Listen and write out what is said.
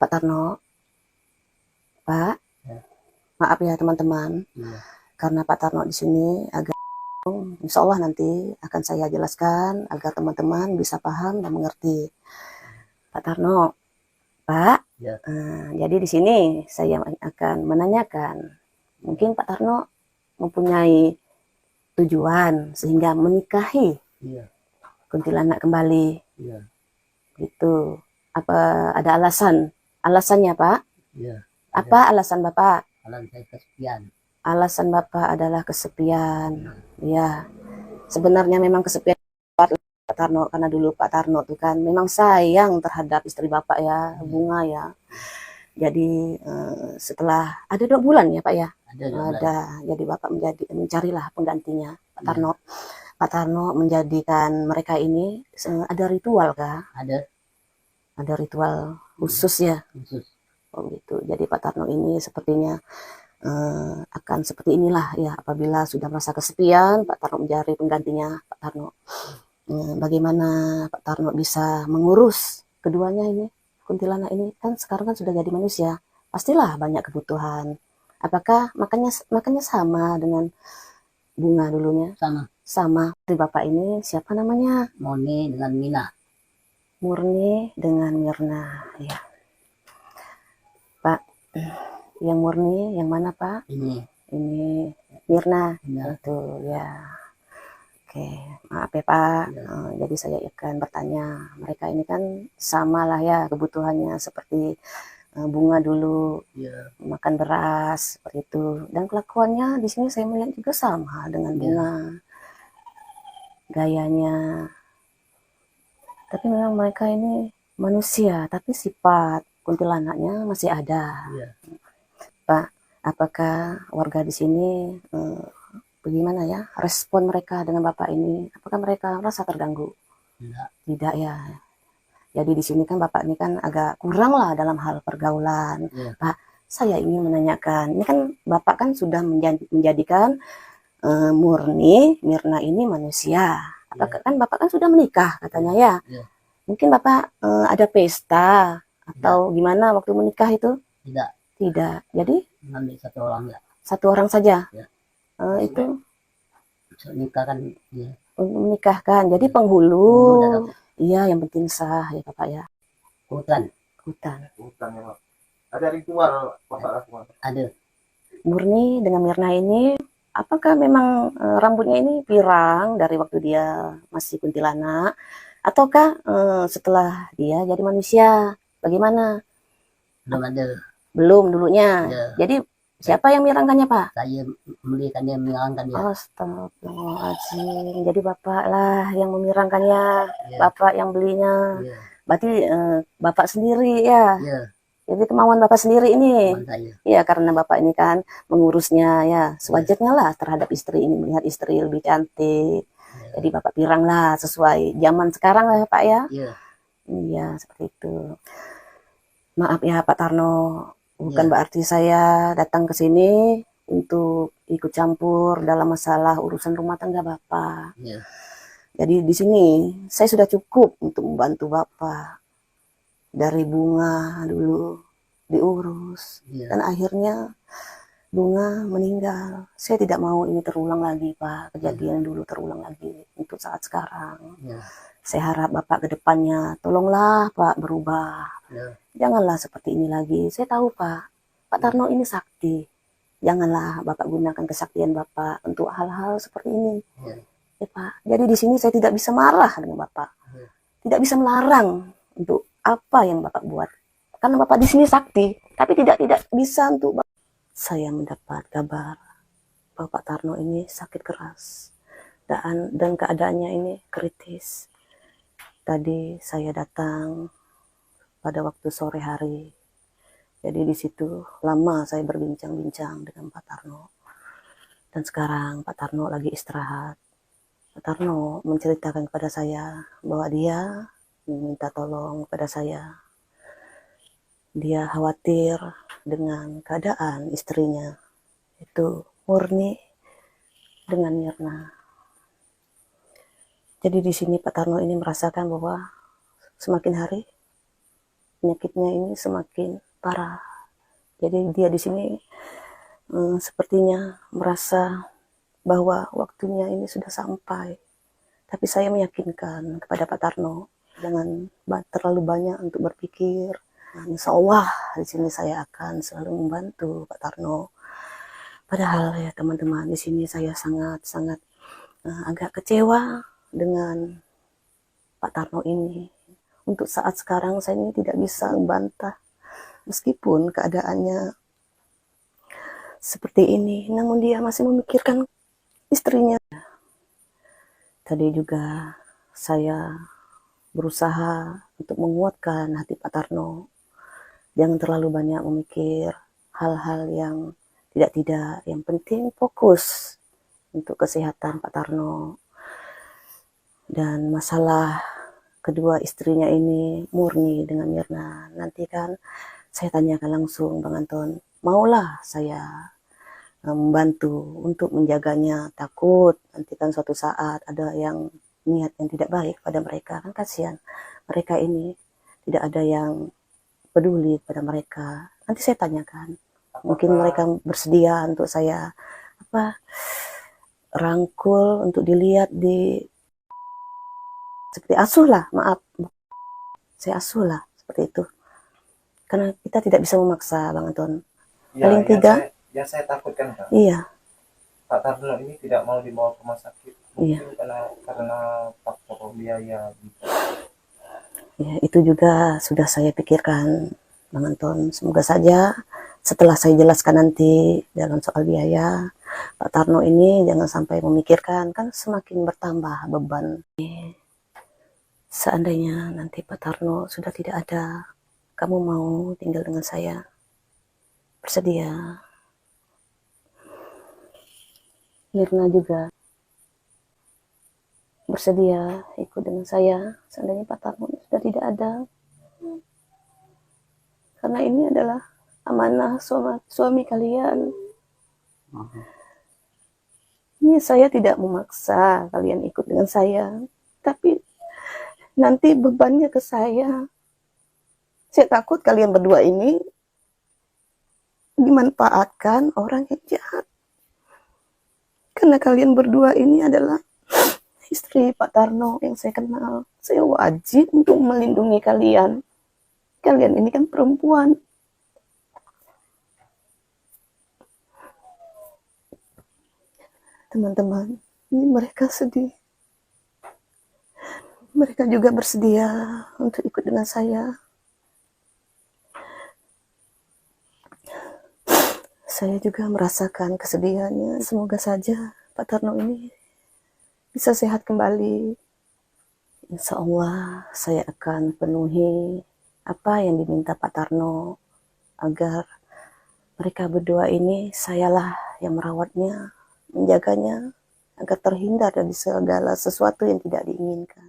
Pak Tarno, Pak, Ya. maaf ya teman-teman, Iya. karena Pak Tarno di sini agak, insya Allah nanti akan saya jelaskan agar teman-teman bisa paham dan mengerti. Pak Tarno, Pak, Ya. jadi di sini saya akan menanyakan, mungkin Pak Tarno mempunyai tujuan sehingga menikahi Iya. kuntilanak kembali, Iya. gitu. Apa ada alasan? Alasannya Pak? Iya. Apa alasan Bapak? Alam saya kesepian. Alasan Bapak adalah kesepian. Ya, sebenarnya memang kesepian Pak Tarno, karena dulu Pak Tarno tuh kan memang sayang terhadap istri Bapak ya, Bunga ya. Jadi setelah ada 2 bulan ya Pak ya, ada. Jadi Bapak mencarilah penggantinya Pak Tarno. Pak Tarno menjadikan mereka ini ada ritual kah? Ada ritual khusus ya. Khusus. Oh gitu. Jadi Pak Tarno ini sepertinya akan seperti inilah ya, apabila sudah merasa kesepian, Pak Tarno mencari penggantinya Pak Tarno. Bagaimana Pak Tarno bisa mengurus keduanya ini, kuntilanak ini kan sekarang kan sudah jadi manusia, pastilah banyak kebutuhan. Apakah makannya sama dengan Bunga dulunya? Sama. Di Bapak ini siapa namanya? Murni dengan Mina. Murni dengan Mirna ya. Pak, yang Murni yang mana Pak? Ini Mirna. Ya. Itu ya. Oke, maaf ya Pak. Ya. Jadi saya akan bertanya, mereka ini kan sama lah ya kebutuhannya seperti Bunga dulu, Ya. makan beras seperti itu. Dan kelakuannya di sini saya melihat juga sama dengan Bunga, gayanya. Tapi memang mereka ini manusia, tapi sifat kuntilanaknya masih ada. Ya. Pak, apakah warga di sini bagaimana ya respon mereka dengan Bapak ini? Apakah mereka merasa terganggu? Tidak ya. Jadi di sini kan Bapak ini kan agak kurang lah dalam hal pergaulan. Ya. Pak, saya ingin menanyakan, ini kan Bapak kan sudah menjadikan Murni, Mirna ini manusia. Apakah kan Bapak kan sudah menikah katanya ya? Ya. Mungkin Bapak ada pesta atau gimana waktu menikah itu? Tidak. Jadi Ambil satu orang ya. Satu orang saja. Ya. Itu Nikah kan ya. Menikahkan. Jadi penghulu. Iya, yang penting sah ya Bapak ya. Hutan ya Pak. ada ritual apa? Ada. Murni dengan Mirna ini, apakah memang rambutnya ini pirang dari waktu dia masih kuntilanak, ataukah setelah dia jadi manusia? Bagaimana? Belum ada. Belum dulunya. Ya. Jadi siapa yang mirangkannya Pak? Saya membelikan dia, mirangkan dia. Astagfirullahaladzim. Jadi Bapak lah yang memirangkannya, Ya. Bapak yang belinya. Ya. Berarti Bapak sendiri ya. Ya. Jadi kemauan Bapak sendiri ini. Ya, karena Bapak ini kan mengurusnya ya, sewajarnya lah terhadap istri ini, melihat istri lebih cantik. Ya. Jadi Bapak pirang lah sesuai zaman sekarang lah Pak ya. Iya, seperti itu. Maaf ya Pak Tarno, bukan berarti saya datang ke sini untuk ikut campur dalam masalah urusan rumah tangga Bapak. Jadi di sini saya sudah cukup untuk membantu Bapak. Dari Bunga dulu diurus, dan akhirnya Bunga meninggal. Saya tidak mau ini terulang lagi Pak, kejadian dulu terulang lagi untuk saat sekarang. Saya harap Bapak ke depannya, tolonglah Pak berubah. Janganlah seperti ini lagi. Saya tahu Pak Tarno ini sakti. Janganlah Bapak gunakan kesaktian Bapak untuk hal-hal seperti ini. Ya Pak. Jadi di sini saya tidak bisa marah dengan Bapak. Tidak bisa melarang untuk apa yang Bapak buat. Karena Bapak di sini sakti, tapi tidak bisa untuk Bapak. Saya mendapat kabar bahwa Pak Tarno ini sakit keras dan keadaannya ini kritis. Tadi saya datang pada waktu sore hari. Jadi di situ lama saya berbincang-bincang dengan Pak Tarno. Dan sekarang Pak Tarno lagi istirahat. Pak Tarno menceritakan kepada saya bahwa dia meminta tolong kepada saya. Dia khawatir dengan keadaan istrinya, itu Murni dengan Mirna. Jadi di sini Pak Tarno ini merasakan bahwa semakin hari penyakitnya ini semakin parah. Jadi dia di sini sepertinya merasa bahwa waktunya ini sudah sampai. Tapi saya meyakinkan kepada Pak Tarno, jangan terlalu banyak untuk berpikir. Insya Allah di sini saya akan selalu membantu Pak Tarno. Padahal ya teman-teman, di sini saya sangat-sangat agak kecewa dengan Pak Tarno ini. Untuk saat sekarang saya ini tidak bisa membantah, meskipun keadaannya seperti ini, namun dia masih memikirkan istrinya. Tadi juga saya berusaha untuk menguatkan hati Pak Tarno. Jangan terlalu banyak memikir hal-hal yang tidak-tidak. Yang penting fokus untuk kesehatan Pak Tarno. Dan masalah kedua istrinya ini murni dengan Mirna. Nanti kan saya tanyakan langsung Bang Anton, maulah saya membantu untuk menjaganya, takut nanti kan suatu saat ada yang niat yang tidak baik pada mereka, kan kasihan mereka ini, tidak ada yang peduli pada mereka. Nanti saya tanyakan, mungkin mereka bersedia untuk saya rangkul untuk dilihat di seperti asuh lah, maaf, saya asuh lah seperti itu, karena kita tidak bisa memaksa Bang Anton. Paling tidak yang saya takutkan Kak, iya, Pak Tarno ini tidak mau dibawa ke rumah sakit iya, mungkin karena faktor biaya gitu. ya, itu juga sudah saya pikirkan Bang Anton. Semoga saja setelah saya jelaskan nanti dalam soal biaya, Pak Tarno ini jangan sampai memikirkan, kan semakin bertambah beban. Seandainya nanti Pak Tarno sudah tidak ada, kamu mau tinggal dengan saya? Bersedia? Mirna juga bersedia ikut dengan saya seandainya Pak Tarno sudah tidak ada, karena ini adalah amanah suami kalian. Ini saya tidak memaksa kalian ikut dengan saya, tapi nanti bebannya ke saya. Saya takut kalian berdua ini dimanfaatkan orang yang jahat, karena kalian berdua ini adalah istri Pak Tarno yang saya kenal. Saya wajib untuk melindungi kalian. Kalian ini kan perempuan. Teman-teman, ini mereka sedih. Mereka juga bersedia untuk ikut dengan saya. Saya juga merasakan kesedihannya. Semoga saja Pak Tarno ini bisa sehat kembali. Insya Allah saya akan penuhi apa yang diminta Pak Tarno, agar mereka berdua ini sayalah yang merawatnya, menjaganya, agar terhindar dari segala sesuatu yang tidak diinginkan.